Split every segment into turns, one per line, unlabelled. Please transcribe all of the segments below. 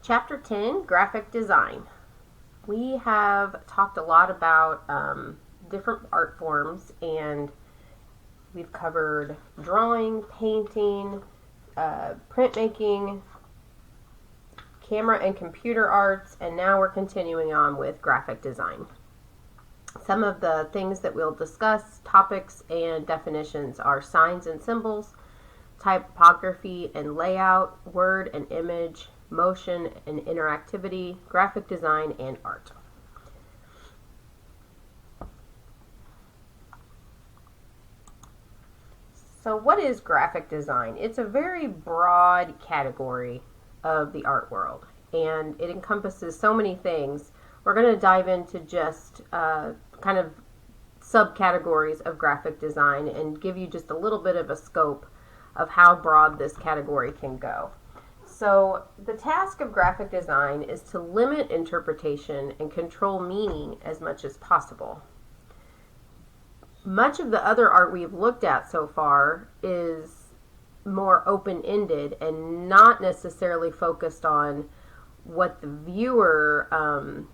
Chapter 10, Graphic Design. We have talked a lot about different art forms, and we've covered drawing, painting, printmaking, camera and computer arts, and now we're continuing on with graphic design. Some of the things that we'll discuss, topics and definitions, are signs and symbols, typography and layout, word and image, motion and interactivity, graphic design, and art. So what is graphic design? It's a very broad category of the art world, and it encompasses so many things. We're going to dive into just kind of subcategories of graphic design and give you just a little bit of a scope of how broad this category can go. So the task of graphic design is to limit interpretation and control meaning as much as possible. Much of the other art we've looked at so far is more open-ended and not necessarily focused on what the viewer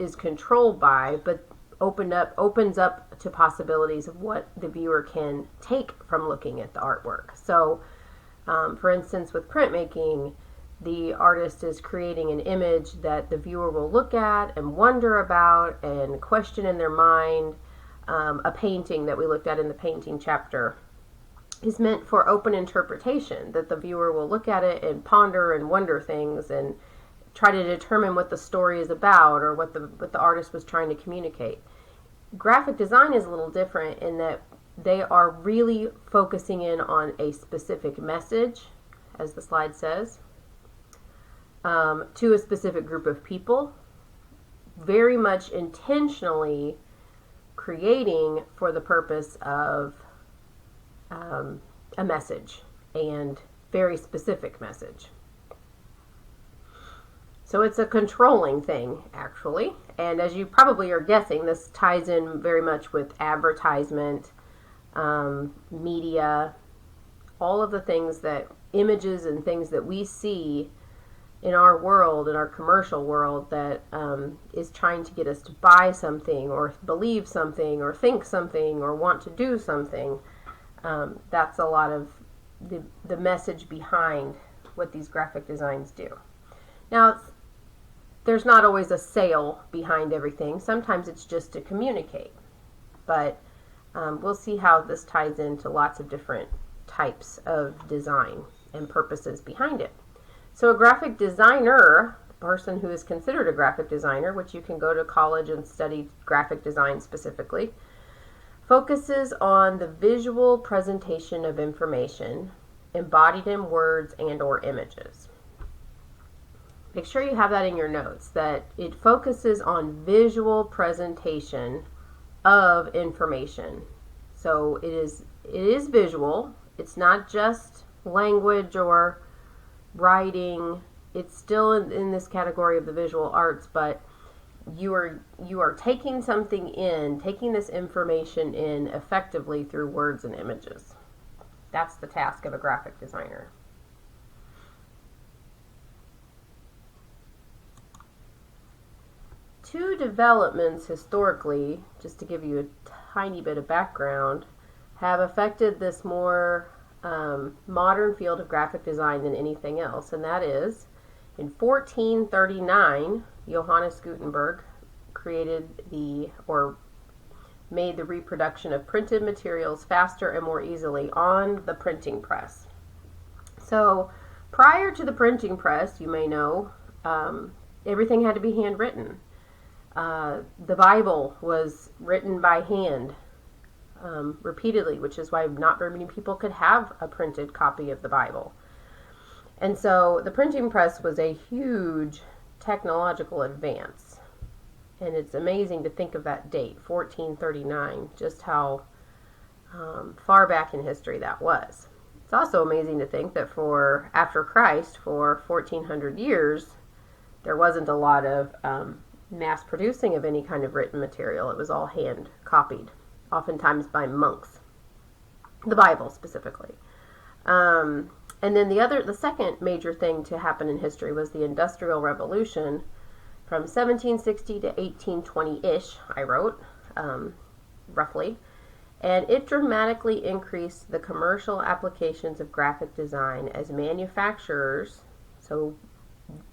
is controlled by, but opens up to possibilities of what the viewer can take from looking at the artwork. So for instance, with printmaking, the artist is creating an image that the viewer will look at and wonder about and question in their mind. A painting that we looked at in the painting chapter is meant for open interpretation, that the viewer will look at it and ponder and wonder things and try to determine what the story is about or what the artist was trying to communicate. Graphic design is a little different in that they are really focusing in on a specific message, as the slide says, to a specific group of people, very much intentionally creating for the purpose of a message, and very specific message. So it's a controlling thing, actually. And as you probably are guessing, this ties in very much with advertisement, media, all of the things that images and things that we see in our world, in our commercial world, that is trying to get us to buy something or believe something or think something or want to do something. That's a lot of the message behind what these graphic designs do. Now, there's not always a sale behind everything. Sometimes it's just to communicate. But we'll see how this ties into lots of different types of design and purposes behind it. So a graphic designer, the person who is considered a graphic designer, which you can go to college and study graphic design specifically, focuses on the visual presentation of information embodied in words and or images. Make sure you have that in your notes, that it focuses on visual presentation of information. So it is visual. It's not just language or writing. It's still in this category of the visual arts, but you are taking something in, taking this information in effectively through words and images. That's the task of a graphic designer. Two developments historically, just to give you a tiny bit of background, have affected this more modern field of graphic design than anything else, and that is in 1439, Johannes Gutenberg made the reproduction of printed materials faster and more easily on the printing press. So prior to the printing press, you may know, everything had to be handwritten. The Bible was written by hand repeatedly, which is why not very many people could have a printed copy of the Bible. And so the printing press was a huge technological advance. And it's amazing to think of that date, 1439, just how far back in history that was. It's also amazing to think that after Christ, for 1400 years, there wasn't a lot of mass producing of any kind of written material. It was all hand copied, oftentimes by monks, the Bible specifically. And then the second major thing to happen in history was the Industrial Revolution from 1760 to 1820-ish, I wrote, roughly. And it dramatically increased the commercial applications of graphic design as manufacturers. So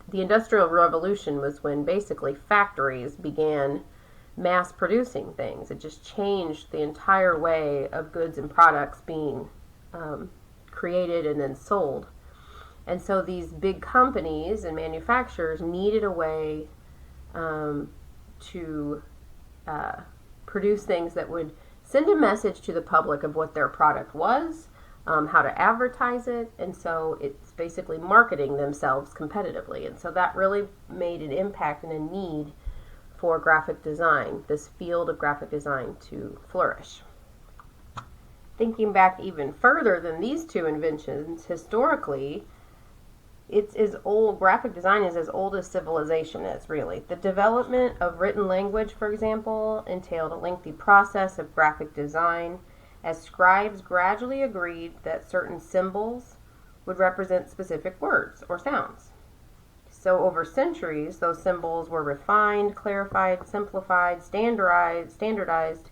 the Industrial Revolution was when basically factories began mass producing things. It just changed the entire way of goods and products being created and then sold. And so these big companies and manufacturers needed a way to produce things that would send a message to the public of what their product was, how to advertise it, and so it's basically marketing themselves competitively. And so that really made an impact and a need for graphic design, this field of graphic design, to flourish. Thinking back even further than these two inventions, historically, it's as old, graphic design is as old as civilization is, really. The development of written language, for example, entailed a lengthy process of graphic design, as scribes gradually agreed that certain symbols would represent specific words or sounds. So over centuries, those symbols were refined, clarified, simplified, standardized,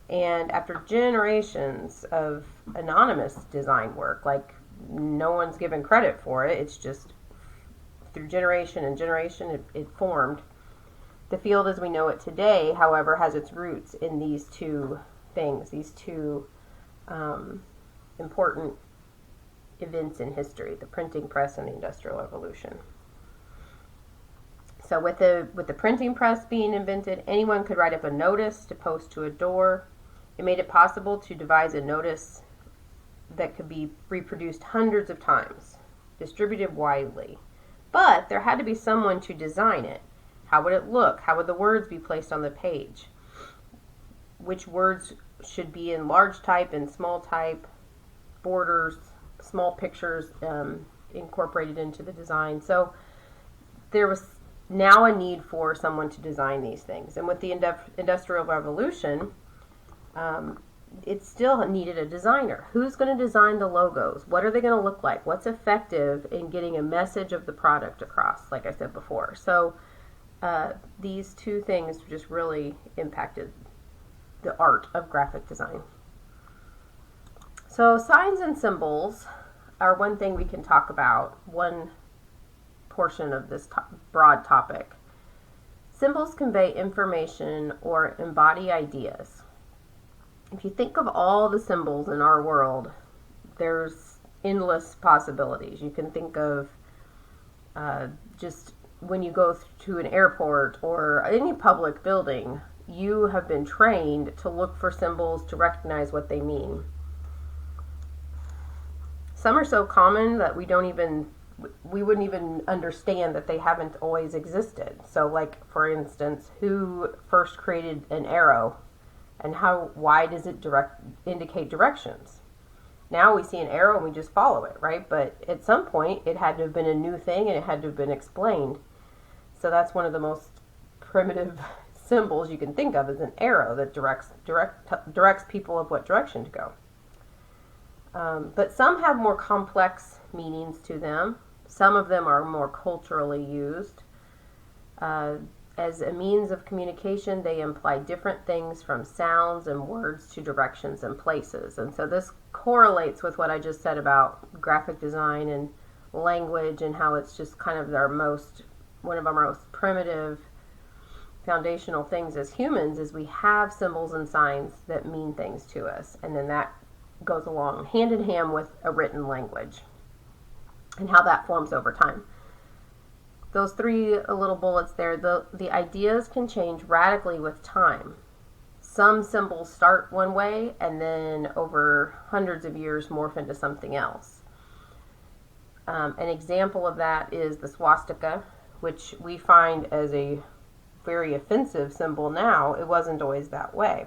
and after generations of anonymous design work, like no one's given credit for it, it's just through generation and generation it formed. The field as we know it today, however, has its roots in these two things, these two important events in history, the printing press and the Industrial Revolution. So with the printing press being invented, anyone could write up a notice to post to a door. It made it possible to devise a notice that could be reproduced hundreds of times, distributed widely. But there had to be someone to design it. How would it look? How would the words be placed on the page? Which words should be in large type and small type, borders, small pictures incorporated into the design. So there was now a need for someone to design these things. And with the Industrial Revolution, it still needed a designer. Who's going to design the logos? What are they going to look like? What's effective in getting a message of the product across, like I said before? So these two things just really impacted the art of graphic design. So signs and symbols are one thing we can talk about, one portion of this broad topic. Symbols convey information or embody ideas. If you think of all the symbols in our world, there's endless possibilities. You can think of just when you go to an airport or any public building, you have been trained to look for symbols to recognize what they mean. Some are so common that we wouldn't even understand that they haven't always existed. So like, for instance, who first created an arrow? And why does it indicate directions? Now we see an arrow and we just follow it, right? But at some point it had to have been a new thing and it had to have been explained. So that's one of the most primitive symbols you can think of, is an arrow that directs people of what direction to go. But some have more complex meanings to them. Some of them are more culturally used. As a means of communication, they imply different things, from sounds and words to directions and places. And so this correlates with what I just said about graphic design and language, and how it's just kind of one of our most primitive foundational things as humans, is we have symbols and signs that mean things to us. And then that goes along hand in hand with a written language and how that forms over time. Those three little bullets there, the ideas can change radically with time. Some symbols start one way and then over hundreds of years morph into something else. An example of that is the swastika, which we find as a very offensive symbol now. It wasn't always that way.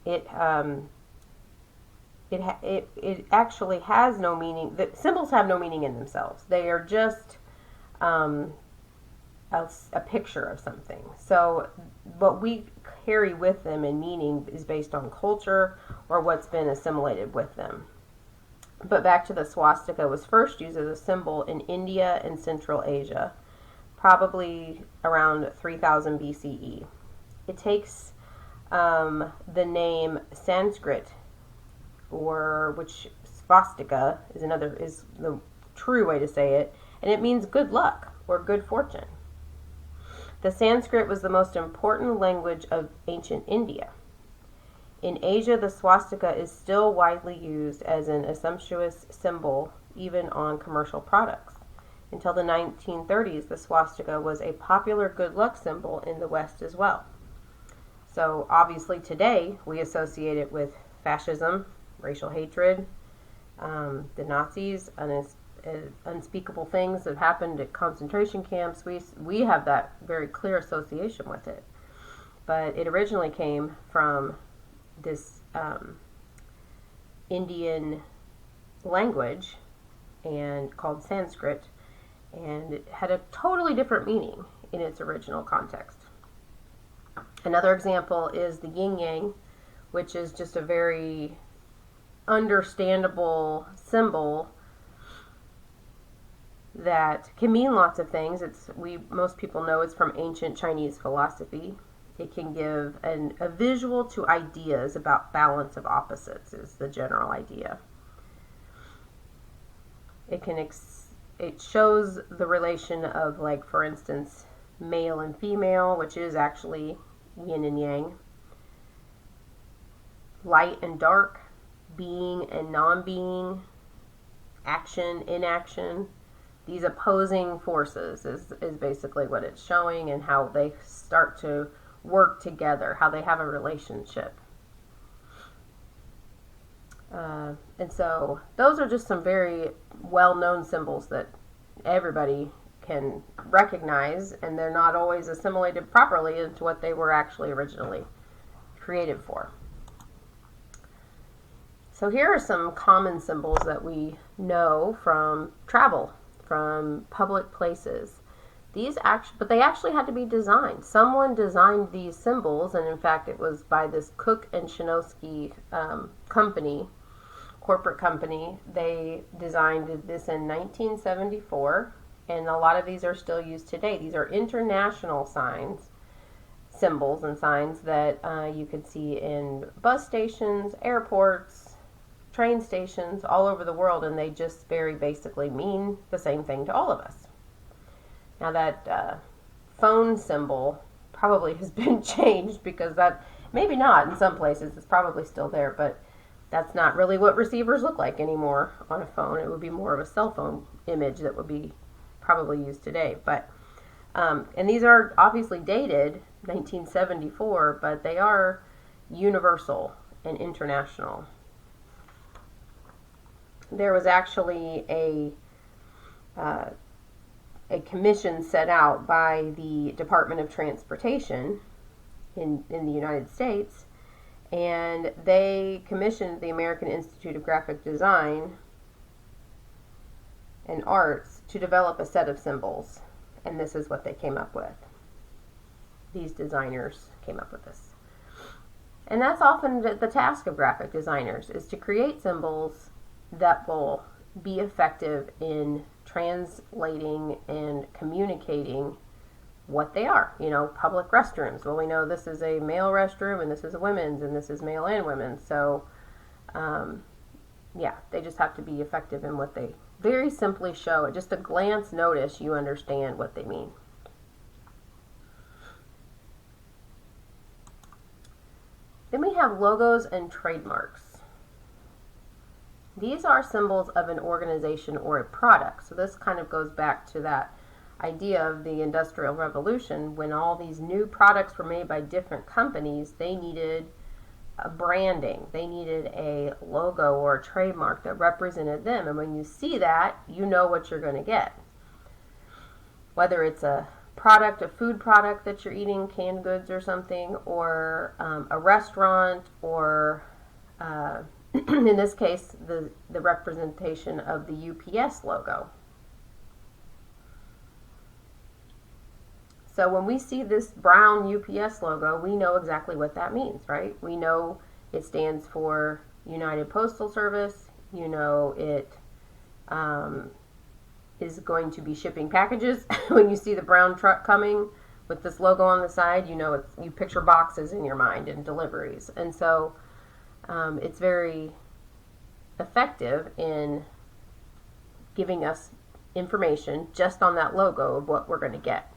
It actually has no meaning. The symbols have no meaning in themselves. They are just a picture of something. So what we carry with them in meaning is based on culture or what's been assimilated with them. But back to the swastika, was first used as a symbol in India and Central Asia, probably around 3000 BCE. It takes the name Sanskrit, or which swastika is the true way to say it, and it means good luck or good fortune. The Sanskrit was the most important language of ancient India. In Asia, the swastika is still widely used as an auspicious symbol, even on commercial products. Until the 1930s, the swastika was a popular good luck symbol in the West as well. So obviously today, we associate it with fascism, racial hatred, the Nazis, unspeakable things that happened at concentration camps. We have that very clear association with it. But it originally came from this Indian language and called Sanskrit, and it had a totally different meaning in its original context. Another example is the yin yang, which is just a very understandable symbol that can mean lots of things. Most people know it's from ancient Chinese philosophy. It can give a visual to ideas about balance of opposites is the general idea. It shows the relation of, like, for instance, male and female, which is actually yin and yang, light and dark, being and non-being, action, inaction. These opposing forces is basically what it's showing, and how they start to work together, how they have a relationship. And so those are just some very well-known symbols that everybody can recognize, and they're not always assimilated properly into what they were actually originally created for. So here are some common symbols that we know from travel, from public places. But they actually had to be designed. Someone designed these symbols, and in fact it was by this Cook and Shinosky corporate company. They designed this in 1974, and a lot of these are still used today. These are international symbols and signs that you could see in bus stations, airports, train stations, all over the world, and they just very basically mean the same thing to all of us. Now that phone symbol probably has been changed, because that, maybe not in some places, it's probably still there, but that's not really what receivers look like anymore on a phone. It would be more of a cell phone image that would be probably used today. But and these are obviously dated 1974, but they are universal and international. There was actually a commission set out by the Department of Transportation in the United States, and they commissioned the American Institute of Graphic Design and Arts to develop a set of symbols, and this is what they came up with. These designers came up with this. And that's often the task of graphic designers, is to create symbols that will be effective in translating and communicating what they are. Public restrooms. Well, we know this is a male restroom, and this is a women's, and this is male and women's. So, they just have to be effective in what they very simply show. At just a glance notice, you understand what they mean. Then we have logos and trademarks. These are symbols of an organization or a product. So this kind of goes back to that idea of the Industrial Revolution. When all these new products were made by different companies, they needed a branding. They needed a logo or a trademark that represented them. And when you see that, you know what you're going to get. Whether it's a product, a food product that you're eating, canned goods or something, or a restaurant, or in this case, the representation of the UPS logo. So when we see this brown UPS logo, we know exactly what that means, right? We know it stands for United Postal Service, You know it is going to be shipping packages. When you see the brown truck coming with this logo on the side, you know you picture boxes in your mind and deliveries. And so it's very effective in giving us information just on that logo of what we're going to get.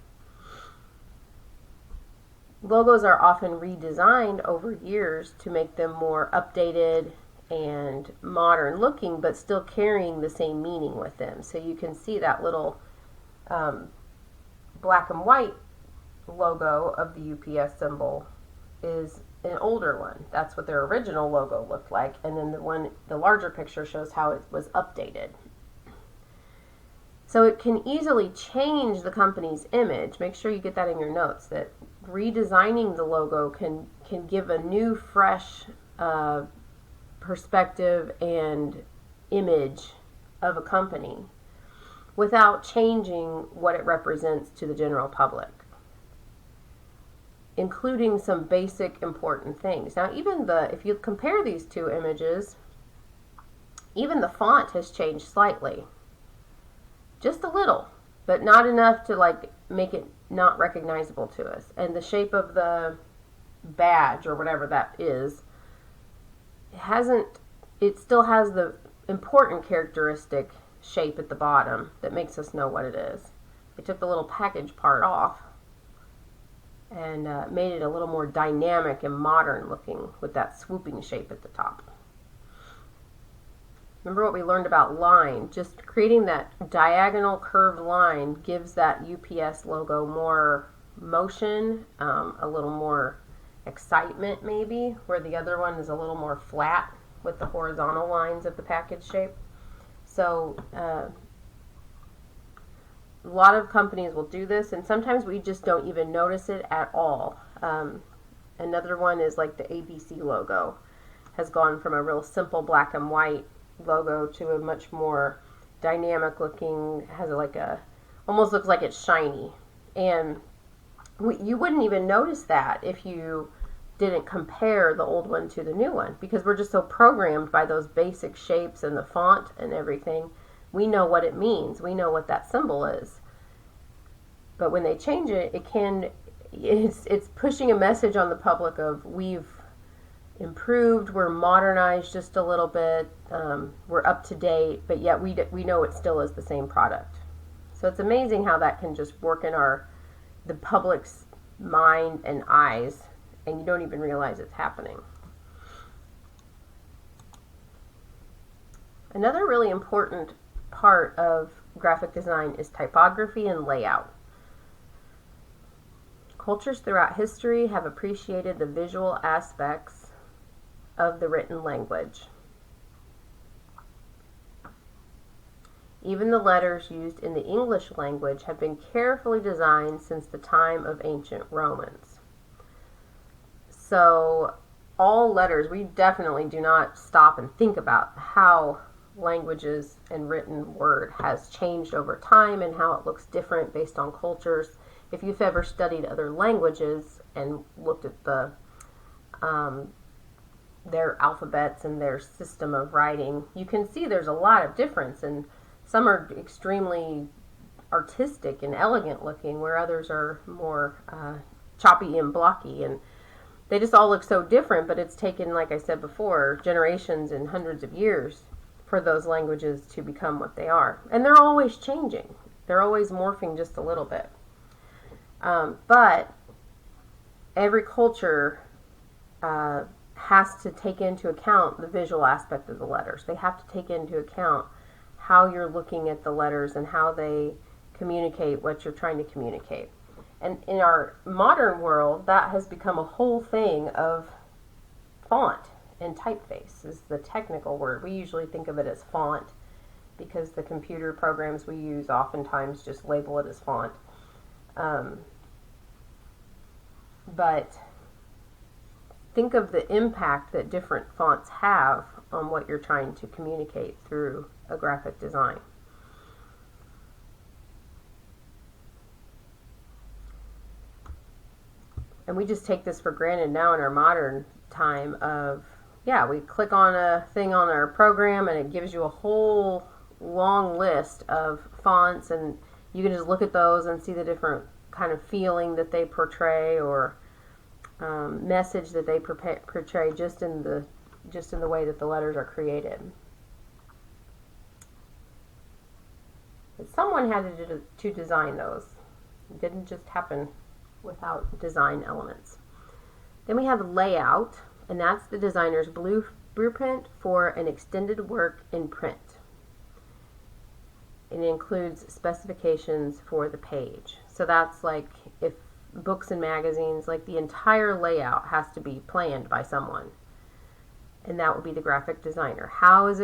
Logos are often redesigned over years to make them more updated and modern looking, but still carrying the same meaning with them. So you can see that little black and white logo of the UPS symbol is an older one. That's what their original logo looked like, and then the larger picture shows how it was updated. So it can easily change the company's image. Make sure you get that in your notes, that redesigning the logo can give a new, fresh perspective and image of a company without changing what it represents to the general public, including some basic important things. Now, if you compare these two images, even the font has changed slightly. Just a little, but not enough to make it not recognizable to us. And the shape of the badge or whatever that is, it still has the important characteristic shape at the bottom that makes us know what it is. They took the little package part off and made it a little more dynamic and modern looking with that swooping shape at the top. Remember what we learned about line. Just creating that diagonal curved line gives that UPS logo more motion, a little more excitement maybe, where the other one is a little more flat with the horizontal lines of the package shape. So a lot of companies will do this, and sometimes we just don't even notice it at all. Another one is like the ABC logo has gone from a real simple black and white logo to a much more dynamic looking, almost looks like it's shiny, and you wouldn't even notice that if you didn't compare the old one to the new one, because we're just so programmed by those basic shapes and the font and everything. We know what it means, we know what that symbol is, but when they change it, it's pushing a message on the public of we've improved, we're modernized just a little bit, we're up to date, but yet we know it still is the same product. So it's amazing how that can just work in the public's mind and eyes, and you don't even realize it's happening. Another really important part of graphic design is typography and layout. Cultures throughout history have appreciated the visual aspects of the written language. Even the letters used in the English language have been carefully designed since the time of ancient Romans. So all letters, we definitely do not stop and think about how languages and written word has changed over time and how it looks different based on cultures. If you've ever studied other languages and looked at their alphabets and their system of writing, you can see there's a lot of difference, and some are extremely artistic and elegant looking, where others are more choppy and blocky, and they just all look so different. But it's taken, like I said before, generations and hundreds of years for those languages to become what they are, and they're always changing, they're always morphing just a little bit. But every culture has to take into account the visual aspect of the letters. They have to take into account how you're looking at the letters and how they communicate what you're trying to communicate. And in our modern world, that has become a whole thing of font and typeface is the technical word. We usually think of it as font because the computer programs we use oftentimes just label it as font. But think of the impact that different fonts have on what you're trying to communicate through a graphic design. And we just take this for granted now in our modern time of yeah, we click on a thing on our program and it gives you a whole long list of fonts, and you can just look at those and see the different kind of feeling that they portray, or message that they portray just in the way that the letters are created. But someone had to design those. It didn't just happen without design elements. Then we have layout, and that's the designer's blueprint for an extended work in print. It includes specifications for the page. So that's like if books and magazines, like the entire layout has to be planned by someone. And that would be the graphic designer. How does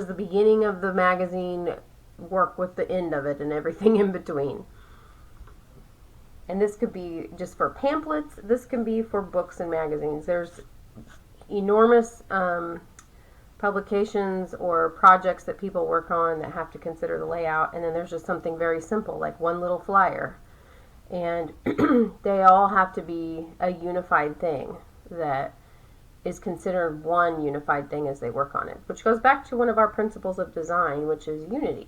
the beginning of the magazine work with the end of it and everything in between? And this could be just for pamphlets. This can be for books and magazines. There's enormous publications or projects that people work on that have to consider the layout. And then there's just something very simple, like one little flyer. And they all have to be a unified thing that is considered one unified thing as they work on it, which goes back to one of our principles of design, which is unity.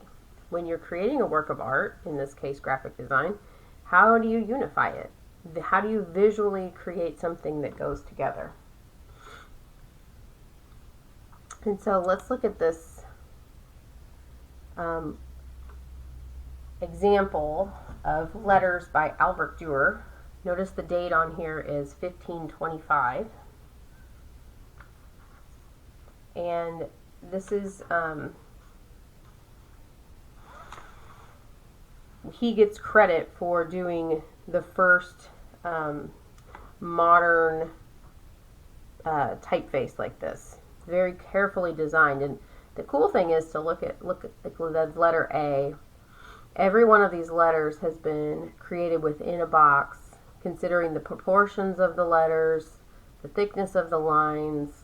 When you're creating a work of art, in this case graphic design, how do you unify it? How do you visually create something that goes together? And so let's look at this example of letters by Albert Dürer. Notice the date on here is 1525. And this is, he gets credit for doing the first modern typeface like this. It's very carefully designed, and the cool thing is to look at the letter A. Every one of these letters has been created within a box, considering the proportions of the letters, the thickness of the lines,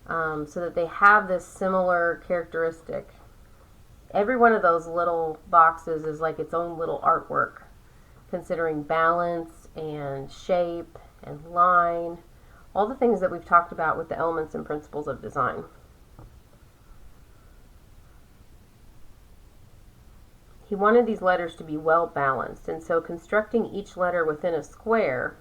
so that they have this similar characteristic. Every one of those little boxes is like its own little artwork, considering balance and shape and line, all the things that we've talked about with the elements and principles of design. He wanted these letters to be well balanced, and so constructing each letter within a square,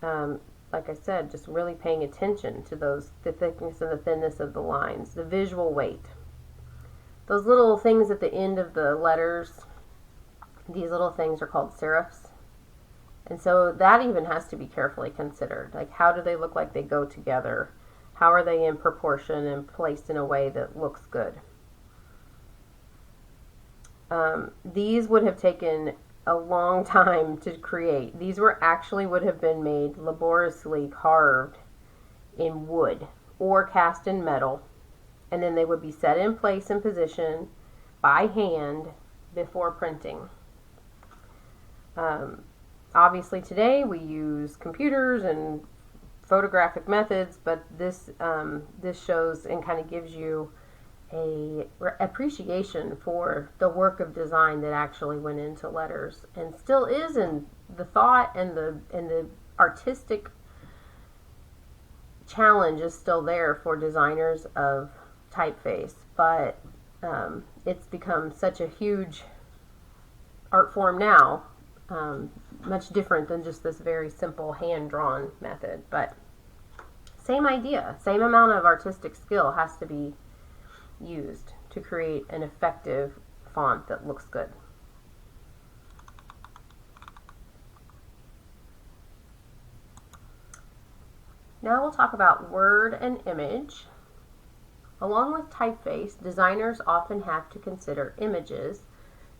like I said, just really paying attention to the thickness and the thinness of the lines, the visual weight. Those little things at the end of the letters, these little things are called serifs. And so that even has to be carefully considered. Like, how do they look like they go together? How are they in proportion and placed in a way that looks good? These would have taken a long time to create. These would have been made laboriously carved in wood or cast in metal, and then they would be set in place and position by hand before printing. Obviously today we use computers and photographic methods, but this shows and kind of gives you a appreciation for the work of design that actually went into letters, and still is, in the thought and the artistic challenge is still there for designers of typeface, but it's become such a huge art form now, much different than just this very simple hand-drawn method. But same idea, same amount of artistic skill has to be used to create an effective font that looks good. Now we'll talk about word and image. Along with typeface, designers often have to consider images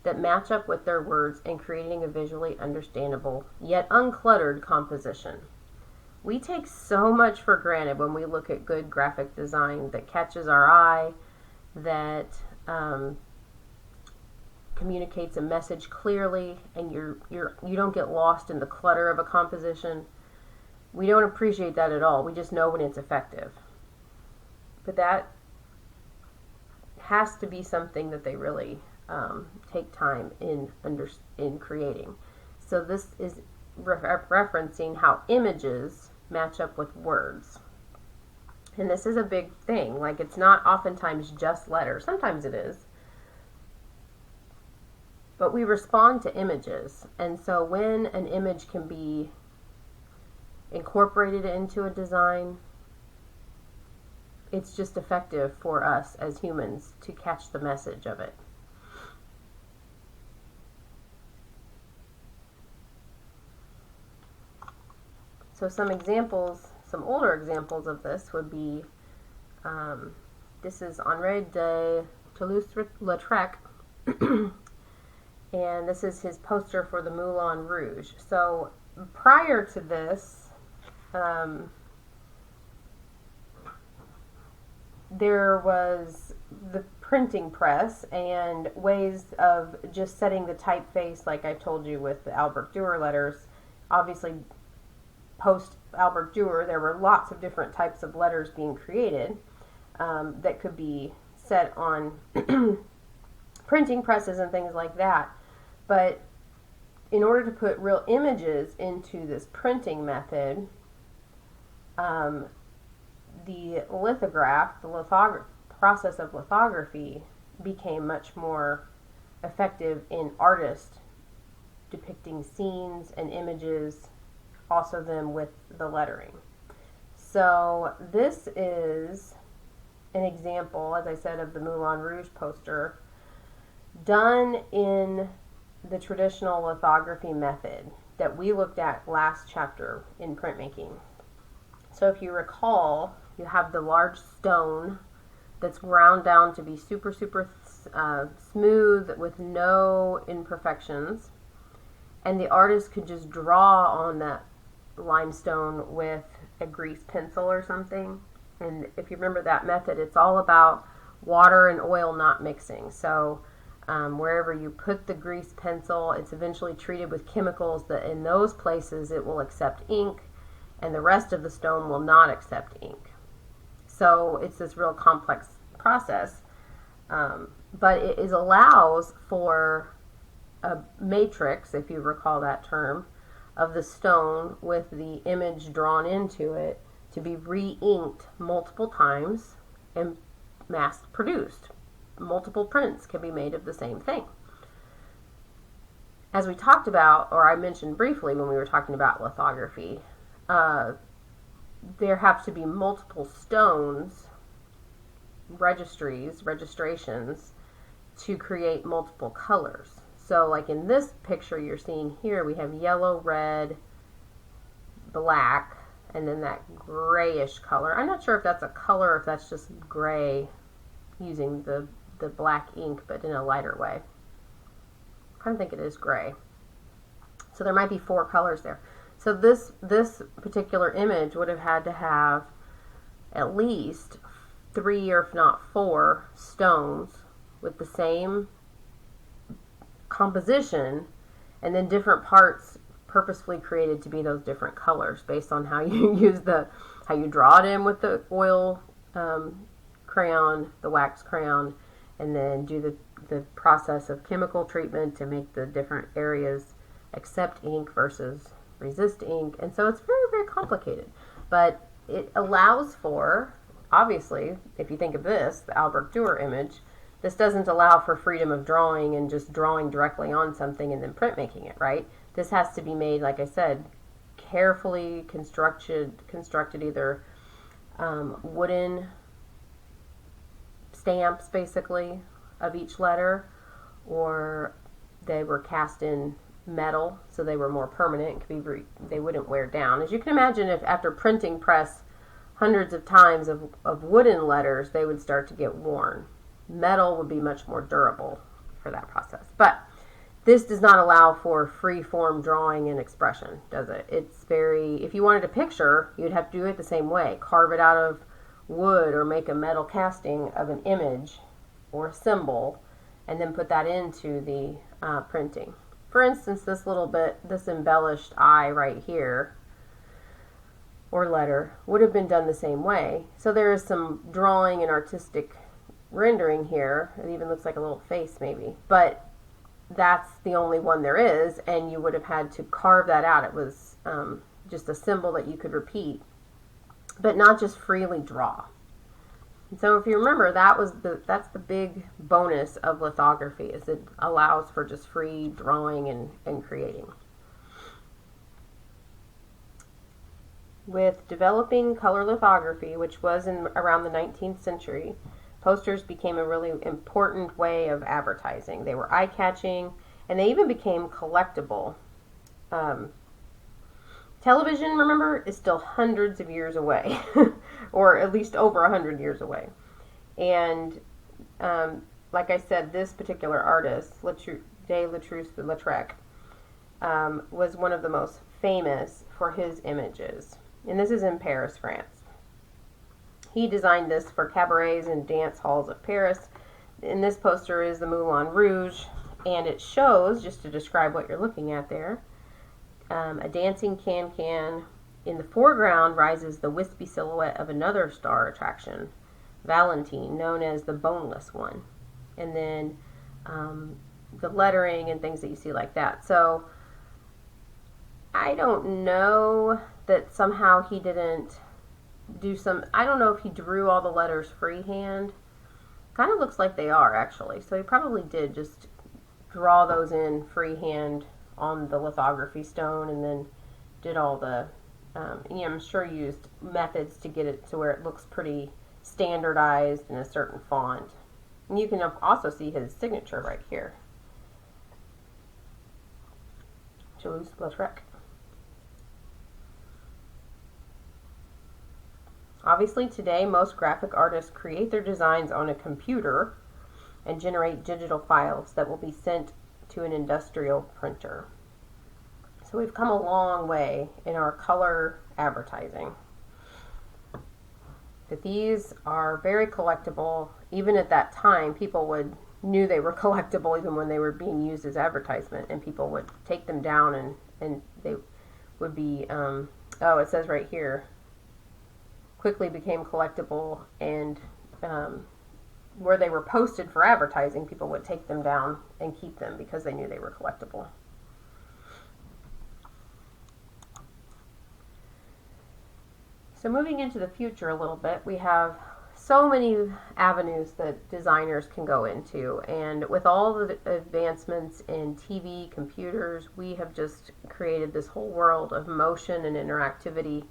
that match up with their words in creating a visually understandable yet uncluttered composition. We take so much for granted when we look at good graphic design that catches our eye, that communicates a message clearly, and you don't get lost in the clutter of a composition. We don't appreciate that at all. We just know when it's effective. But that has to be something that they really take time in creating. So this is referencing how images match up with words. And this is a big thing. Like, it's not oftentimes just letters. Sometimes it is. But we respond to images. And so when an image can be incorporated into a design, it's just effective for us as humans to catch the message of it. So some examples, some older examples of this would be, this is Henri de Toulouse-Lautrec, and this is his poster for the Moulin Rouge. So prior to this, there was the printing press and ways of just setting the typeface, like I told you with the Albert Dürer letters. Obviously, post Albert Dürer, there were lots of different types of letters being created that could be set on printing presses and things like that. But in order to put real images into this printing method, the lithograph, the process of lithography became much more effective in artists depicting scenes and images, also them with the lettering. So this is an example, as I said, of the Moulin Rouge poster done in the traditional lithography method that we looked at last chapter in printmaking. So if you recall, you have the large stone that's ground down to be super smooth with no imperfections, and the artist could just draw on that limestone with a grease pencil or something. And if you remember that method, it's all about water and oil not mixing. So wherever you put the grease pencil, it's eventually treated with chemicals that in those places it will accept ink, and the rest of the stone will not accept ink. So it's this real complex process, but it allows for a matrix, if you recall that term, of the stone with the image drawn into it to be re-inked multiple times and mass produced. Multiple prints can be made of the same thing. As we talked about, or I mentioned briefly when we were talking about lithography, there have to be multiple stones, registrations, to create multiple colors. So like in this picture you're seeing here, we have yellow, red, black, and then that grayish color. I'm not sure if that's a color or if that's just gray using the black ink, but in a lighter way. I kind of think it is gray. So there might be 4 colors there. So this particular image would have had to have at least 3 or if not 4 stones with the same composition, and then different parts purposefully created to be those different colors based on how you use how you draw it in with the oil crayon, the wax crayon, and then do the process of chemical treatment to make the different areas accept ink versus resist ink. And so it's very complicated, but it allows for, obviously, if you think of this, the Albert Dürer image, this doesn't allow for freedom of drawing and just drawing directly on something and then printmaking it, right? This has to be made, like I said, carefully constructed either wooden stamps, basically, of each letter, or they were cast in metal, so they were more permanent. They wouldn't wear down. As you can imagine, if after printing press hundreds of times of wooden letters, they would start to get worn. Metal would be much more durable for that process. But this does not allow for free form drawing and expression, does it? It's if you wanted a picture, you'd have to do it the same way. Carve it out of wood or make a metal casting of an image or a symbol and then put that into the printing. For instance, this embellished eye right here, or letter, would have been done the same way. So there is some drawing and artistic rendering here. It even looks like a little face maybe, but that's the only one there is, and you would have had to carve that out. It was just a symbol that you could repeat, but not just freely draw. And so if you remember, that's the big bonus of lithography, is it allows for just free drawing and creating. With developing color lithography, which was around the 19th century, posters became a really important way of advertising. They were eye-catching, and they even became collectible. Television, remember, is still hundreds of years away, or at least over 100 years away. And like I said, this particular artist, Delatrousse-Lautrec, was one of the most famous for his images. And this is in Paris, France. He designed this for cabarets and dance halls of Paris. And this poster is the Moulin Rouge, and it shows, just to describe what you're looking at there, a dancing can-can. In the foreground rises the wispy silhouette of another star attraction, Valentine, known as the Boneless One. And then the lettering and things that you see like that. So I don't know that somehow he didn't do some, I don't know if he drew all the letters freehand. Kind of looks like they are, actually. So he probably did just draw those in freehand on the lithography stone, and then did all the, I'm sure used methods to get it to where it looks pretty standardized in a certain font. And you can also see his signature right here. Toulouse-Lautrec. Obviously today, most graphic artists create their designs on a computer and generate digital files that will be sent to an industrial printer. So we've come a long way in our color advertising. But these are very collectible. Even at that time, people knew they were collectible even when they were being used as advertisement, and people would take them down and they would be, it says right here, quickly became collectible, and where they were posted for advertising, people would take them down and keep them because they knew they were collectible. So moving into the future a little bit, we have so many avenues that designers can go into, and with all the advancements in TV, computers, we have just created this whole world of motion and interactivity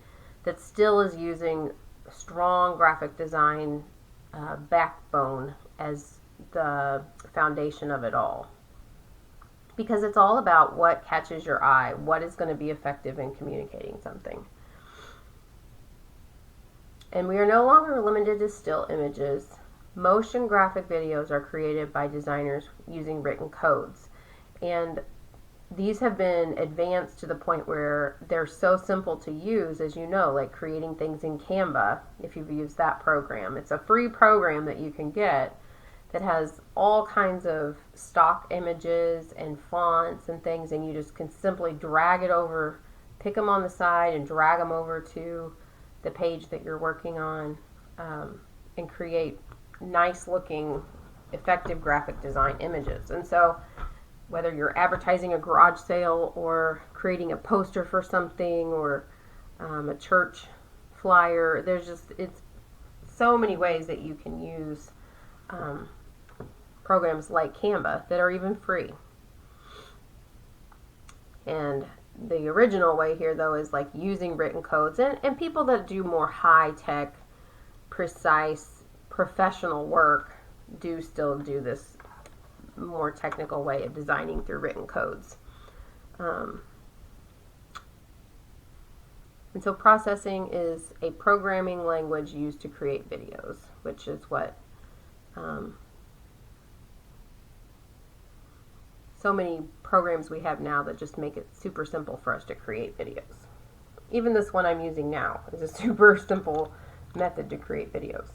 that still is using strong graphic design backbone as the foundation of it all. Because it's all about what catches your eye, what is going to be effective in communicating something. And we are no longer limited to still images. Motion graphic videos are created by designers using written codes. And these have been advanced to the point where they're so simple to use, as you know, like creating things in Canva, if you've used that program. It's a free program that you can get that has all kinds of stock images and fonts and things, and you just can simply drag it over, pick them on the side and drag them over to the page that you're working on, and create nice looking, effective graphic design images. And so whether you're advertising a garage sale or creating a poster for something, or a church flyer, it's so many ways that you can use programs like Canva that are even free. And the original way here, though, is like using written codes, and people that do more high-tech, precise, professional work do still do this more technical way of designing through written codes. And so processing is a programming language used to create videos, which is what so many programs we have now that just make it super simple for us to create videos. Even this one I'm using now is a super simple method to create videos.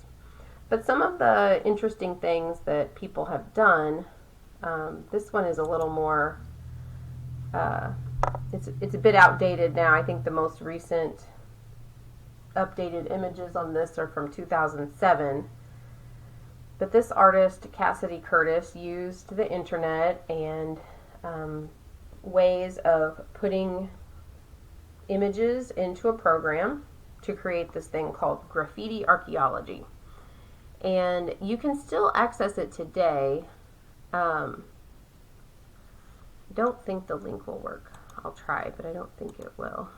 But some of the interesting things that people have done, this one is a little more, it's a bit outdated now. I think the most recent updated images on this are from 2007. But this artist, Cassidy Curtis, used the internet and ways of putting images into a program to create this thing called graffiti archaeology. And you can still access it today. I don't think the link will work. I'll try, but I don't think it will.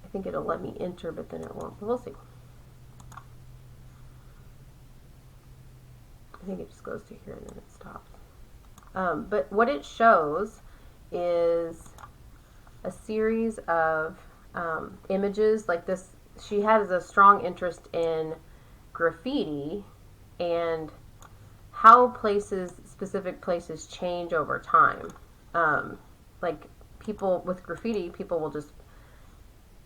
I think it'll let me enter, but then it won't. We'll see. I think it just goes to here and then it stops. But what it shows is a series of images like this. She has a strong interest in graffiti and how places, specific places, change over time. Like people with graffiti, people will just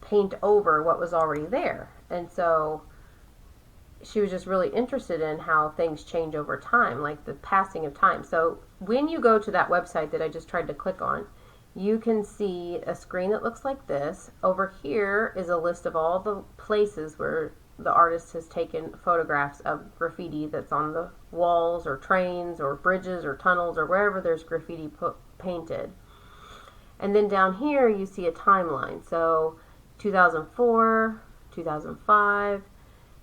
paint over what was already there. And so she was just really interested in how things change over time, like the passing of time. So when you go to that website that I just tried to click on, you can see a screen that looks like this. Over here is a list of all the places where the artist has taken photographs of graffiti that's on the walls or trains or bridges or tunnels or wherever there's graffiti painted. And then down here you see a timeline. So 2004, 2005,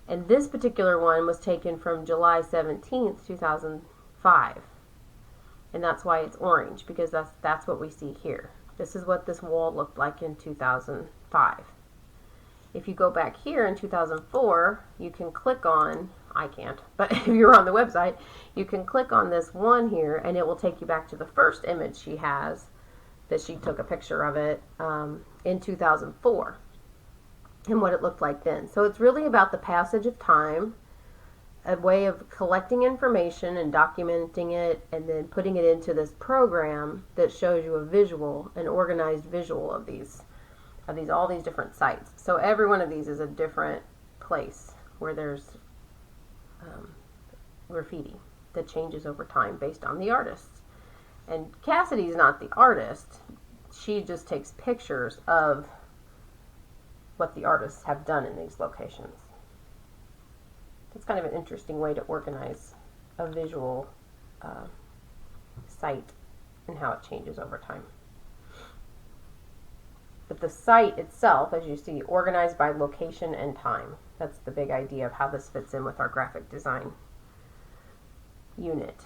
and this particular one was taken from July 17th, 2005. And that's why it's orange, because that's what we see here. This is what this wall looked like in 2005. If you go back here in 2004, you can click on, I can't, but if you're on the website, you can click on this one here and it will take you back to the first image she has, that she took a picture of it in 2004 and what it looked like then. So it's really about the passage of time, a way of collecting information and documenting it and then putting it into this program that shows you a visual, an organized visual of all these different sites. So every one of these is a different place where there's graffiti that changes over time based on the artists. And Cassidy's not the artist. She just takes pictures of what the artists have done in these locations. It's kind of an interesting way to organize a visual site and how it changes over time. But the site itself, as you see, organized by location and time. That's the big idea of how this fits in with our graphic design unit.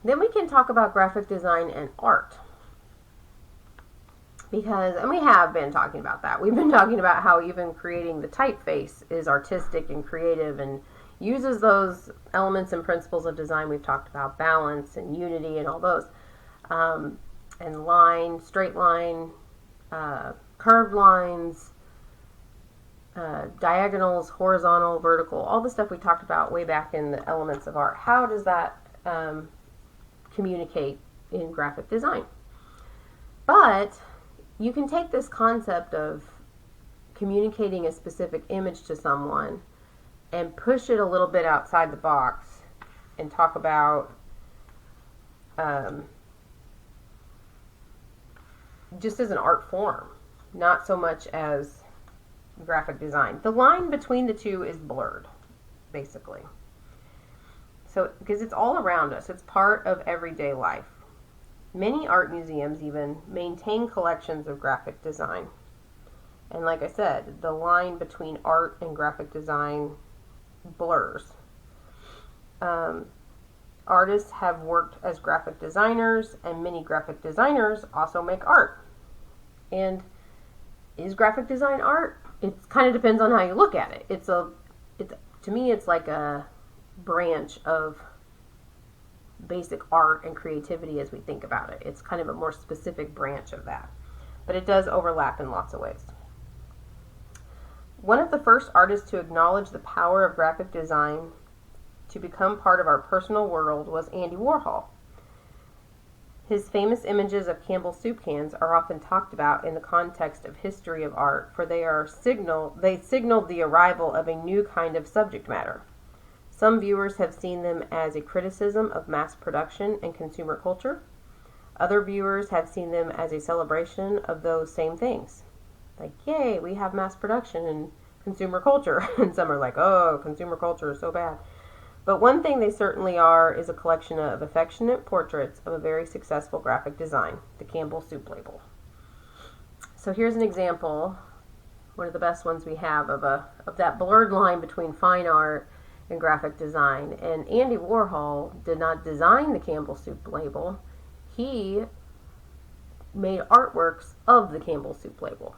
Then we can talk about graphic design and art. And we have been talking about that. We've been talking about how even creating the typeface is artistic and creative and uses those elements and principles of design we've talked about, balance and unity and all those. And line, straight line, curved lines, diagonals, horizontal, vertical, all the stuff we talked about way back in the elements of art. How does that communicate in graphic design? But you can take this concept of communicating a specific image to someone and push it a little bit outside the box and talk about just as an art form, not so much as graphic design. The line between the two is blurred, basically. So, because it's all around us, it's part of everyday life. Many art museums even maintain collections of graphic design. And like I said, the line between art and graphic design blurs. Artists have worked as graphic designers, and many graphic designers also make art. And is graphic design art? It kind of depends on how you look at it. To me, it's like a branch of basic art and creativity as we think about it. It's kind of a more specific branch of that. But it does overlap in lots of ways. One of the first artists to acknowledge the power of graphic design to become part of our personal world was Andy Warhol. His famous images of Campbell soup cans are often talked about in the context of history of art, for they signaled the arrival of a new kind of subject matter. Some viewers have seen them as a criticism of mass production and consumer culture. Other viewers have seen them as a celebration of those same things. Like, yay, we have mass production and consumer culture. And some are like, oh, consumer culture is so bad. But one thing they certainly are is a collection of affectionate portraits of a very successful graphic design, the Campbell Soup label. So here's an example, one of the best ones we have of that blurred line between fine art and graphic design. And Andy Warhol did not design the Campbell Soup label. He made artworks of the Campbell Soup label.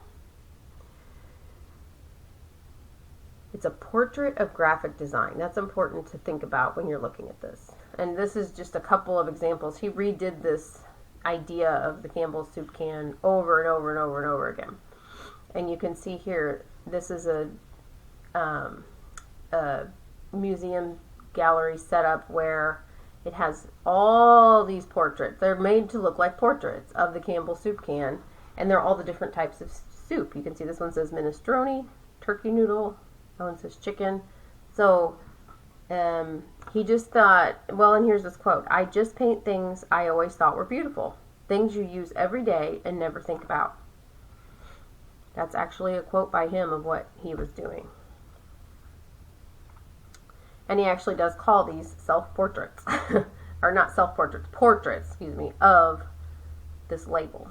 It's a portrait of graphic design. That's important to think about when you're looking at this. And this is just a couple of examples. He redid this idea of the Campbell Soup can over and over and over and over again. And you can see here, this is a museum gallery setup where it has all these portraits. They're made to look like portraits of the Campbell Soup can, and they're all the different types of soup. You can see this one says minestrone, turkey noodle, that one says chicken. So he just thought, well, and here's this quote: "I just paint things I always thought were beautiful, things you use every day and never think about." That's actually a quote by him of what he was doing. And he actually does call these self-portraits, or not self-portraits, portraits, excuse me, of this label.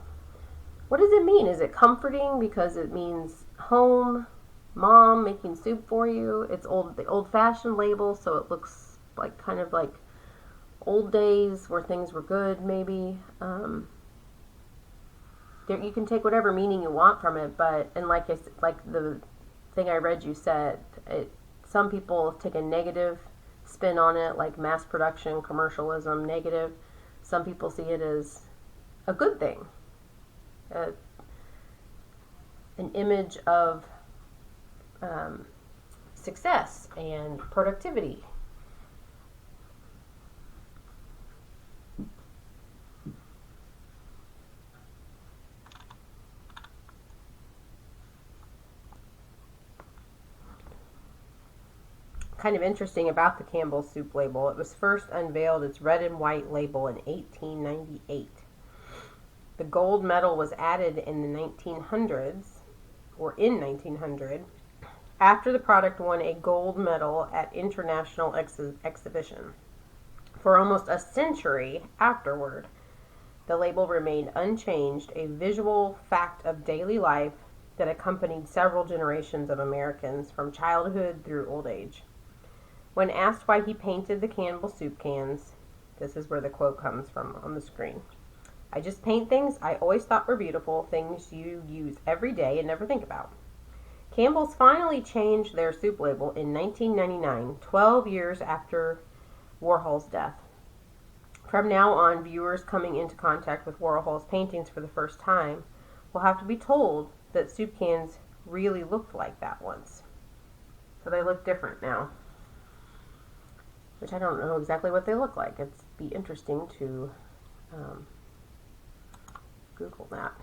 What does it mean? Is it comforting because it means home, mom making soup for you? It's the old-fashioned label, so it looks like kind of like old days where things were good, maybe. You can take whatever meaning you want from it, but, and like the thing I read you said, some people take a negative spin on it, like mass production, commercialism, negative. Some people see it as a good thing, an image of success and productivity. Kind of interesting about the Campbell Soup label, it was first unveiled, its red and white label, in 1898. The gold medal was added in the 1900s, or in 1900, after the product won a gold medal at international exhibition. For almost a century afterward, the label remained unchanged, a visual fact of daily life that accompanied several generations of Americans from childhood through old age. When asked why he painted the Campbell Soup cans, this is where the quote comes from on the screen: "I just paint things I always thought were beautiful, things you use every day and never think about." Campbell's finally changed their soup label in 1999, 12 years after Warhol's death. From now on, viewers coming into contact with Warhol's paintings for the first time will have to be told that soup cans really looked like that once. So they look different now, which I don't know exactly what they look like. It'd be interesting to Google that.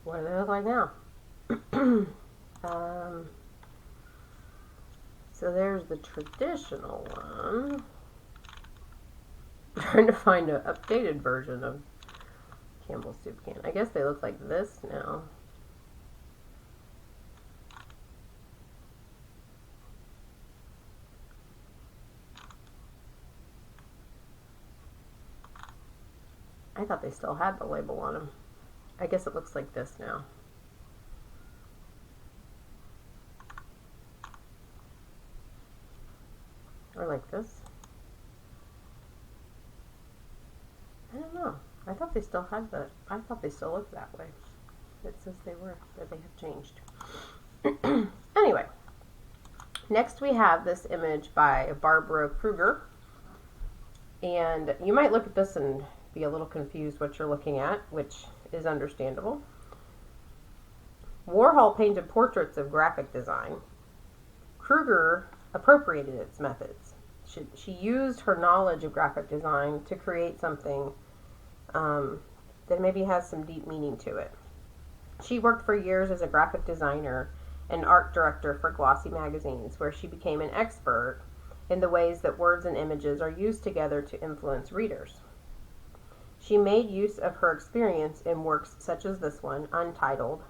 What do they look like now? So there's the traditional one. I'm trying to find an updated version of Campbell Soup can. I guess they look like this now. I thought they still had the label on them. I guess it looks like this now. Or like this. I don't know. I thought they still had the, I thought they still looked that way. It says they were, that they have changed. Anyway, next we have this image by Barbara Kruger. And you might look at this and be a little confused what you're looking at, which is understandable. Warhol painted portraits of graphic design. Kruger appropriated its methods. She used her knowledge of graphic design to create something that maybe has some deep meaning to it. She worked for years as a graphic designer and art director for glossy magazines, where she became an expert in the ways that words and images are used together to influence readers. She made use of her experience in works such as this one, untitled.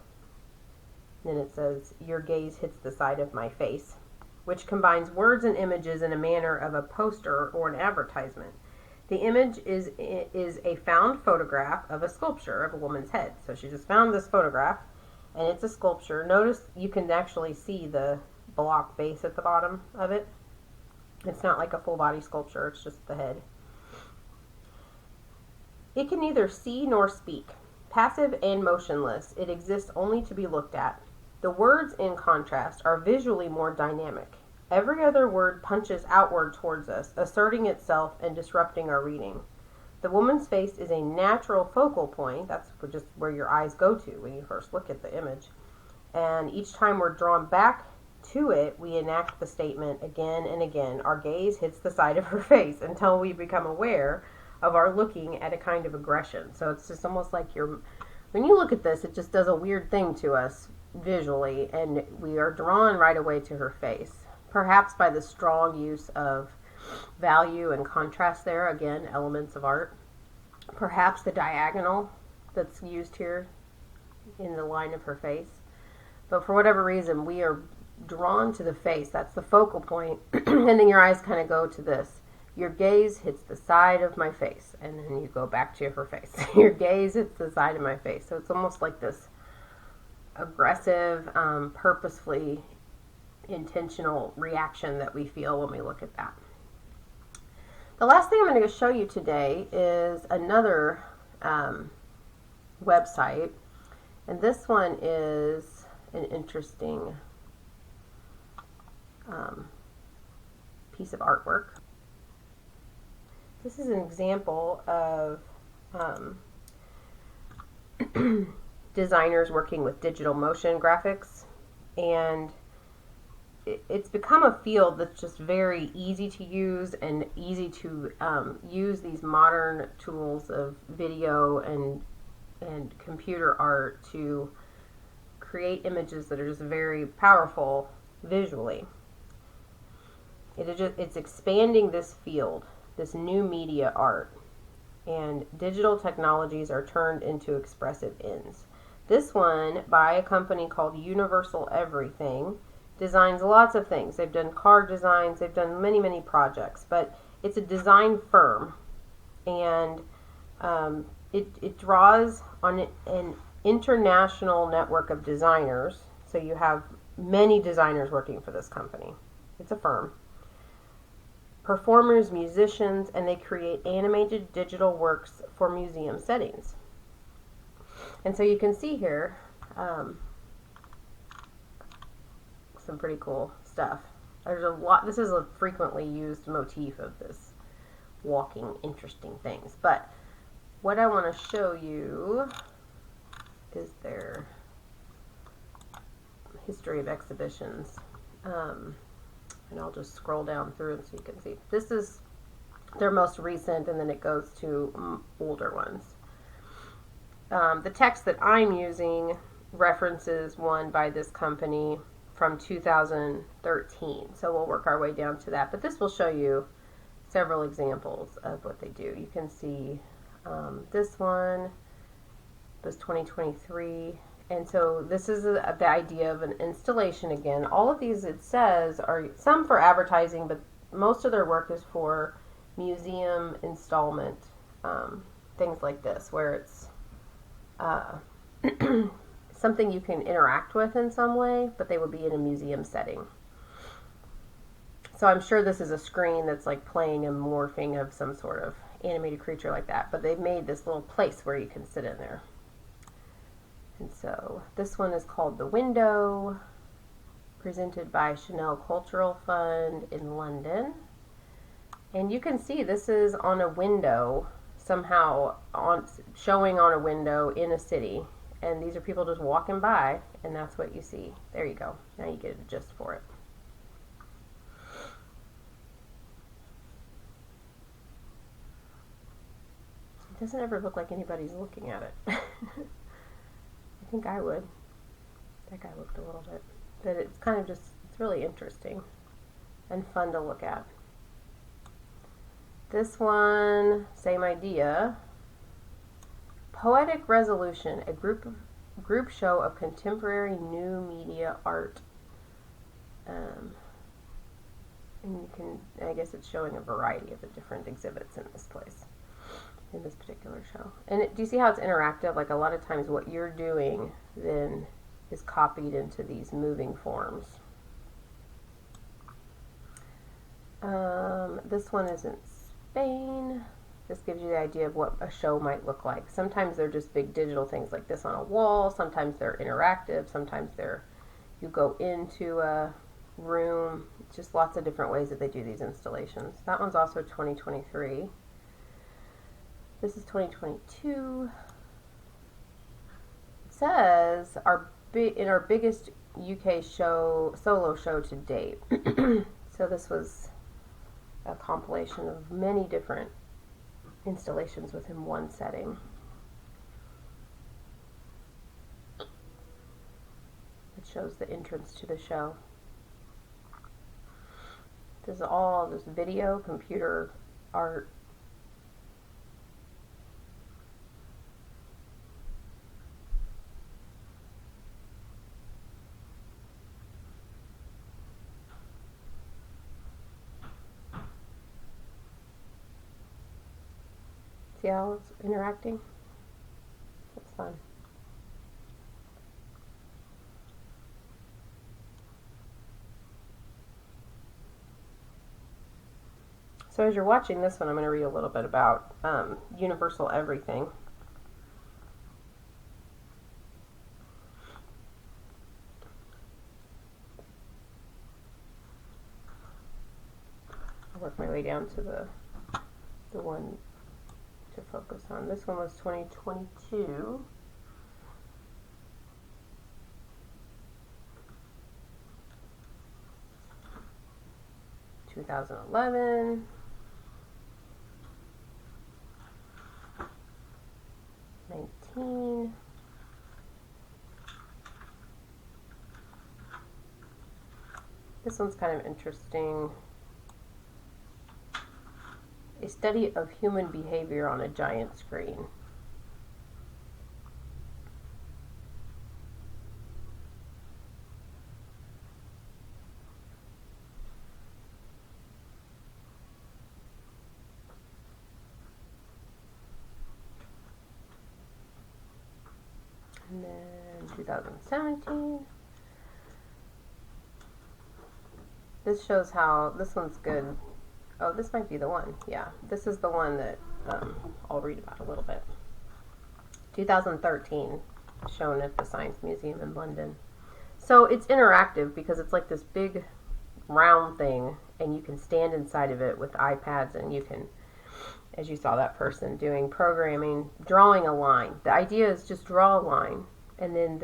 Then it says, Your Gaze Hits the Side of My Face, which combines words and images in a manner of a poster or an advertisement. The image is a found photograph of a sculpture of a woman's head. So she just found this photograph, and it's a sculpture. Notice you can actually see the block base at the bottom of it. It's not like a full body sculpture, it's just the head. It can neither see nor speak. Passive and motionless, it exists only to be looked at. The words, in contrast, are visually more dynamic. Every other word punches outward towards us, asserting itself and disrupting our reading. The woman's face is a natural focal point. That's just where your eyes go to when you first look at the image. And each time we're drawn back to it, we enact the statement again and again. Our gaze hits the side of her face until we become aware of our looking at a kind of aggression. So it's just almost like when you look at this, it just does a weird thing to us visually, and we are drawn right away to her face. Perhaps by the strong use of value and contrast there, again, elements of art. Perhaps the diagonal that's used here in the line of her face. But for whatever reason, we are drawn to the face. That's the focal point. And then your eyes kind of go to this. Your gaze hits the side of my face. And then you go back to her face. Your gaze hits the side of my face. So it's almost like this aggressive, purposefully intentional reaction that we feel when we look at that. The last thing I'm going to show you today is another website. And this one is an interesting piece of artwork. This is an example of designers working with digital motion graphics, and it's become a field that's just very easy to use and easy to use these modern tools of video and computer art to create images that are just very powerful visually. It's expanding this field, this new media art, and digital technologies are turned into expressive ends. This one, by a company called Universal Everything, designs lots of things. They've done car designs, they've done many, many projects, but it's a design firm, and it draws on an international network of designers. So you have many designers working for this company. It's a firm. Performers, musicians, and they create animated digital works for museum settings. And so you can see here some pretty cool stuff. There's a lot. This is a frequently used motif of this walking interesting things. But what I want to show you is their history of exhibitions. And I'll just scroll down through it so you can see. This is their most recent, and then it goes to older ones. The text that I'm using references one by this company from 2013. So we'll work our way down to that. But this will show you several examples of what they do. You can see this one was 2023. And so this is the idea of an installation again. All of these, it says, are some for advertising, but most of their work is for museum installment, things like this, where it's something you can interact with in some way, but they would be in a museum setting. So I'm sure this is a screen that's like playing a morphing of some sort of animated creature like that, but they've made this little place where you can sit in there. And so this one is called The Window, presented by Chanel Cultural Fund in London. And you can see this is on a window, somehow showing on a window in a city. And these are people just walking by, and that's what you see. There you go. Now you get a gist for it. It doesn't ever look like anybody's looking at it. I think I would. That guy looked a little bit. But it's kind of just, it's really interesting and fun to look at. This one, same idea. Poetic Resolution, a group show of contemporary new media art. And you can, I guess it's showing a variety of the different exhibits in this place, in this particular show. And do you see how it's interactive? Like a lot of times what you're doing then is copied into these moving forms. This one is in Spain. This gives you the idea of what a show might look like. Sometimes they're just big digital things like this on a wall. Sometimes they're interactive. Sometimes you go into a room. Just lots of different ways that they do these installations. That one's also 2023. This is 2022. It says in our biggest UK solo show to date. So this was a compilation of many different installations within one setting. It shows the entrance to the show. This is all just video, computer art. See how it's interacting? That's fun. So as you're watching this one, I'm going to read a little bit about Universal Everything. I'll work my way down to the one to focus on. This one was 2022. (2011). This one's kind of interesting. A study of human behavior on a giant screen. And then 2017. This shows how, this one's good. Oh, this might be the one. Yeah, this is the one that I'll read about a little bit. 2013, shown at the Science Museum in London. So it's interactive because it's like this big round thing, and you can stand inside of it with iPads, and you can, as you saw that person doing programming, drawing a line. The idea is just draw a line, and then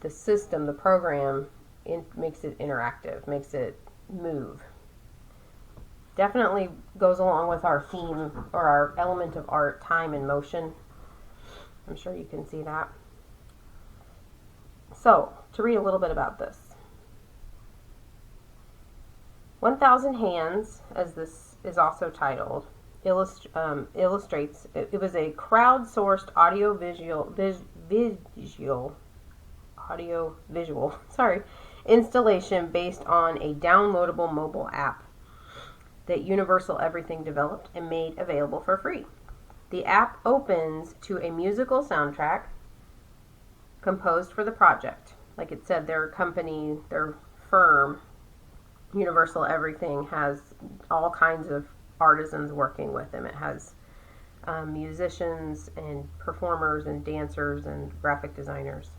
the system, the program, makes it interactive, makes it move. Definitely goes along with our theme, or our element of art, time and motion. I'm sure you can see that. So, to read a little bit about this. 1,000 Hands, as this is also titled, illustrates, it was a crowdsourced audio-visual installation based on a downloadable mobile app that Universal Everything developed and made available for free. The app opens to a musical soundtrack composed for the project. Like it said, their company, their firm, Universal Everything, has all kinds of artisans working with them. It has musicians and performers and dancers and graphic designers.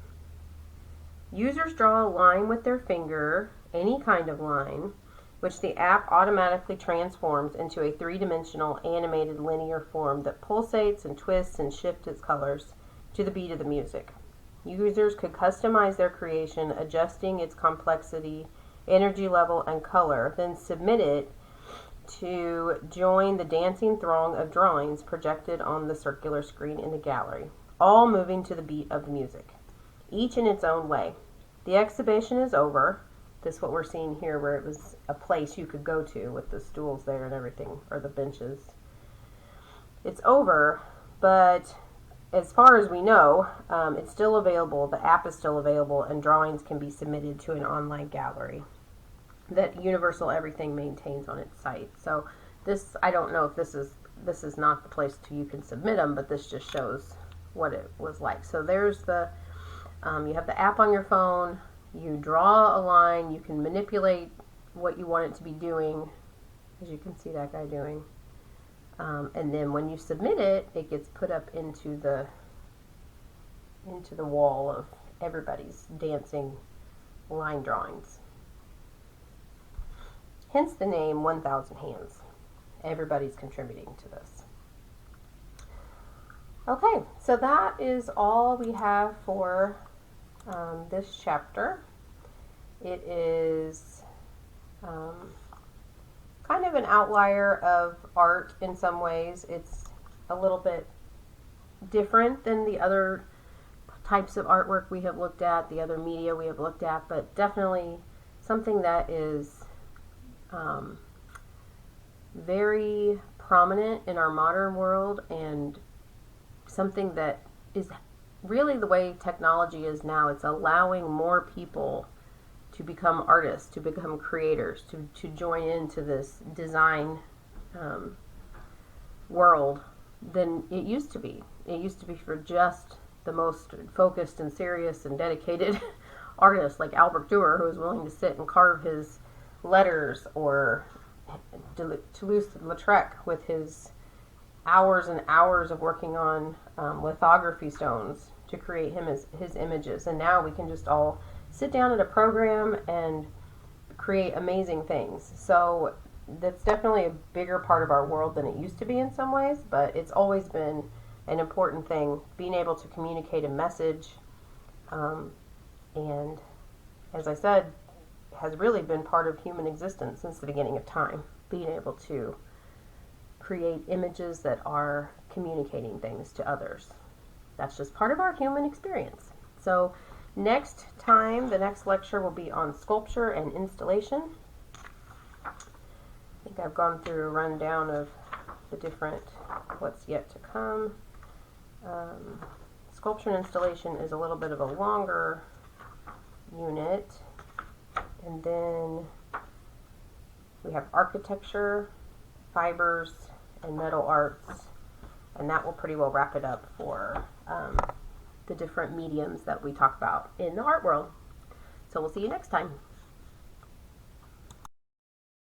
Users draw a line with their finger, any kind of line, which the app automatically transforms into a three-dimensional animated linear form that pulsates and twists and shifts its colors to the beat of the music. Users could customize their creation, adjusting its complexity, energy level, and color, then submit it to join the dancing throng of drawings projected on the circular screen in the gallery, all moving to the beat of the music, each in its own way. The exhibition is over. This is what we're seeing here, where it was a place you could go to with the stools there and everything, or the benches. It's over, but as far as we know, it's still available. The app is still available, and drawings can be submitted to an online gallery that Universal Everything maintains on its site. So this, I don't know if this is not the place you can submit them, but this just shows what it was like. So there's the you have the app on your phone. You draw a line. You can manipulate what you want it to be doing, as you can see that guy doing. And then when you submit it, it gets put up into the wall of everybody's dancing line drawings. Hence the name 1,000 Hands. Everybody's contributing to this. Okay, so that is all we have for this chapter. It is kind of an outlier of art in some ways. It's a little bit different than the other types of artwork we have looked at, the other media we have looked at, but definitely something that is very prominent in our modern world, and something that is really the way technology is now. It's allowing more people to become artists, to become creators, to join into this design world than it used to be. It used to be for just the most focused and serious and dedicated artists like Albert Durer, who was willing to sit and carve his letters, or Toulouse-Lautrec with his hours and hours of working on lithography stones to create his images. And now we can just all sit down at a program and create amazing things. So that's definitely a bigger part of our world than it used to be in some ways, but it's always been an important thing, being able to communicate a message, and as I said, has really been part of human existence since the beginning of time, being able to create images that are communicating things to others. That's just part of our human experience. So next time, the next lecture will be on sculpture and installation. I think I've gone through a rundown of the different, what's yet to come. Sculpture and installation is a little bit of a longer unit. And then we have architecture, fibers, and metal arts. And that will pretty well wrap it up for the different mediums that we talk about in the art world. So we'll see you next time.